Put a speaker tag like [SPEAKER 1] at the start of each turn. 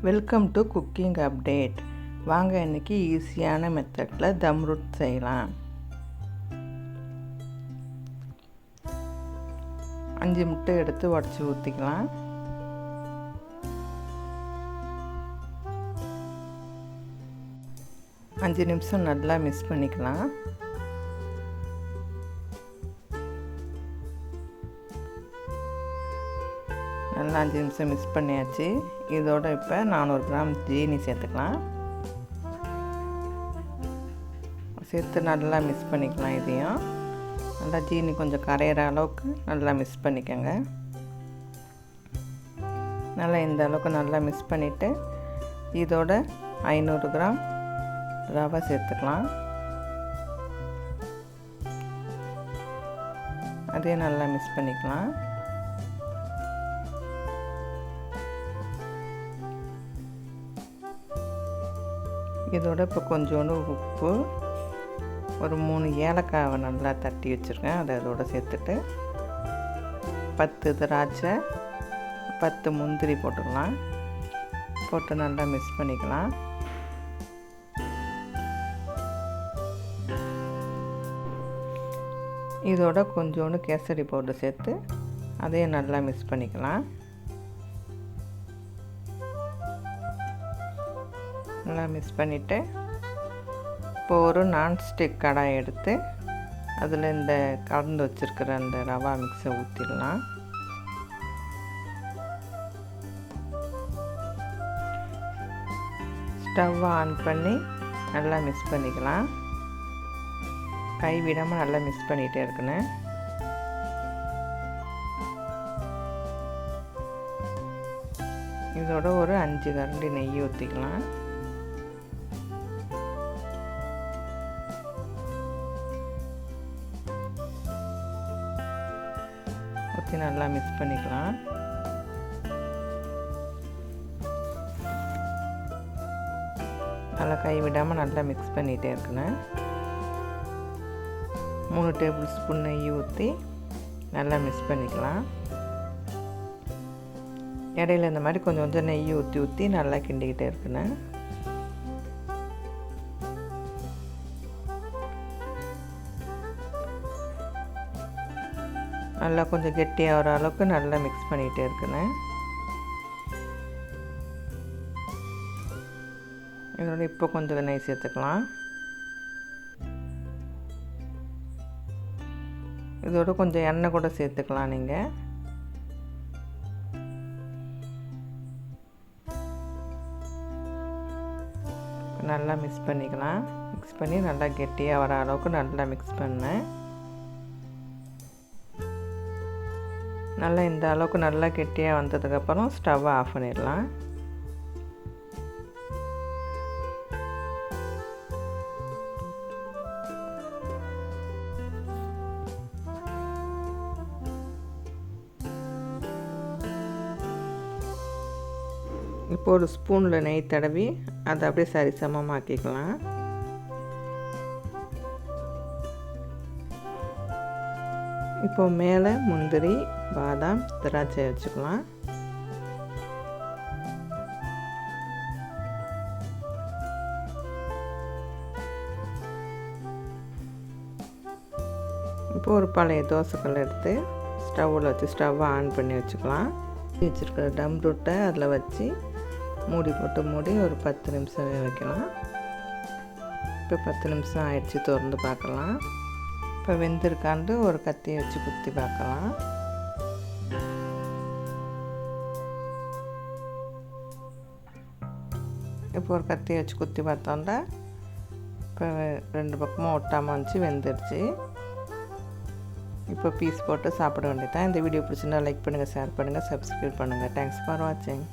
[SPEAKER 1] Welcome to cooking update. வாங்க இன்றைக்கி ஈஸியான மெத்தடில் தம் ரூட் செய்யலாம். 5 முட்டை எடுத்து உடச்சி ஊற்றிக்கலாம். அஞ்சு நிமிஷம் நல்லா மிக்ஸ் பண்ணிக்கலாம். நல்லா 5 நிமிஷம் மிக்ஸ் பண்ணியாச்சு. இதோட இப்போ 400 கிராம் ஜீனி சேர்த்துக்கலாம். சேர்த்து நல்லா மிக்ஸ் பண்ணிக்கலாம். இதையும் நல்லா ஜீனி கொஞ்சம் கரையிற அளவுக்கு நல்லா மிக்ஸ் பண்ணிக்கோங்க. நல்லா இந்த அளவுக்கு நல்லா மிக்ஸ் பண்ணிவிட்டு இதோட 500 கிராம் ரவை சேர்த்துக்கலாம். அதையும் நல்லா மிக்ஸ் பண்ணிக்கலாம். இதோட இப்போ கொஞ்சோண்டு உப்பு, ஒரு 3 ஏலக்காவை நல்லா தட்டி வச்சுருக்கேன், அதை அதோடு சேர்த்துட்டு 10 திராட்சை 10 முந்திரி போட்டுக்கலாம். போட்டு நல்லா மிக்ஸ் பண்ணிக்கலாம். இதோட கொஞ்சோண்டு கேசரி பவுடர் சேர்த்து அதையும் நல்லா மிக்ஸ் பண்ணிக்கலாம். நல்லா மிக்ஸ் பண்ணிவிட்டு இப்போ ஒரு நான்ஸ்டிக் கடாய் எடுத்து அதில் இந்த கலந்து வச்சுருக்கிற அந்த ரவா மிக்ஸை ஊற்றிடலாம். ஸ்டவ் ஆன் பண்ணி நல்லா மிக்ஸ் பண்ணிக்கலாம். கை விடாமல் நல்லா மிக்ஸ் பண்ணிகிட்டே இருக்கணும். இதோட ஒரு 5 கரண்டி நெய் ஊற்றிக்கலாம். ஊற்றி நல்லா மிக்ஸ் பண்ணிக்கலாம். நல்லா கை விடாமல் நல்லா மிக்ஸ் பண்ணிகிட்டே இருக்கணும். 3 டேபிள் ஸ்பூன் நெய் ஊற்றி நல்லா மிக்ஸ் பண்ணிக்கலாம். இடையில இந்த மாதிரி கொஞ்சம் கொஞ்சம் நெய் ஊற்றி நல்லா கிண்டிக்கிட்டே இருக்கணும். நல்லா கொஞ்சம் கெட்டியாக வர அளவுக்கு நல்லா மிக்ஸ் பண்ணிகிட்டே இருக்கணும். இதோட இப்போ கொஞ்சம் நெய் சேர்த்துக்கலாம். இதோட கொஞ்சம் எண்ணெய் கூட சேர்த்துக்கலாம். நீங்கள் நல்லா மிக்ஸ் பண்ணிக்கலாம். மிக்ஸ் பண்ணி நல்லா கெட்டியாக வர அளவுக்கு நல்லா மிக்ஸ் பண்ணேன். நல்லா இந்த அளவுக்கு நல்லா கெட்டியாக வந்ததுக்கப்புறம் ஸ்டவ்வை ஆஃப் பண்ணிடலாம். இப்போ ஒரு ஸ்பூனில் நெய் தடவி அதை அப்படியே சரிசமமாக்கிக்கலாம். இப்போ மேலே முந்திரி பாதாம் திராட்சை வச்சுக்கலாம். இப்போ ஒரு பழைய தோசைக்கல் எடுத்து ஸ்டவ்வில் வச்சு ஸ்டவ்வை ஆன் பண்ணி வச்சுக்கலாம். வச்சுருக்கிற டம் ரூட்டை அதில் வச்சு மூடி போட்டு மூடி ஒரு 10 நிமிஷம் வைக்கலாம். இப்போ 10 நிமிஷம் ஆயிடுச்சு. திறந்து பார்க்கலாம். இப்போ வெந்திருக்காண்டு ஒரு கத்தியை வச்சு குத்தி பார்க்கலாம். இப்போ ஒரு கத்தியை வச்சு குத்தி பார்த்தோம்னா இப்போ 2 பக்கமும் ஒட்டாமல் வந்துச்சு, வெந்துடுச்சு. இப்போ பீஸ் போட்டு சாப்பிட வேண்டியதான். இந்த வீடியோ பிடிச்சிருந்தா லைக் பண்ணுங்கள், ஷேர் பண்ணுங்கள், சப்ஸ்கிரைப் பண்ணுங்கள். தேங்க்ஸ் ஃபார் வாட்சிங்.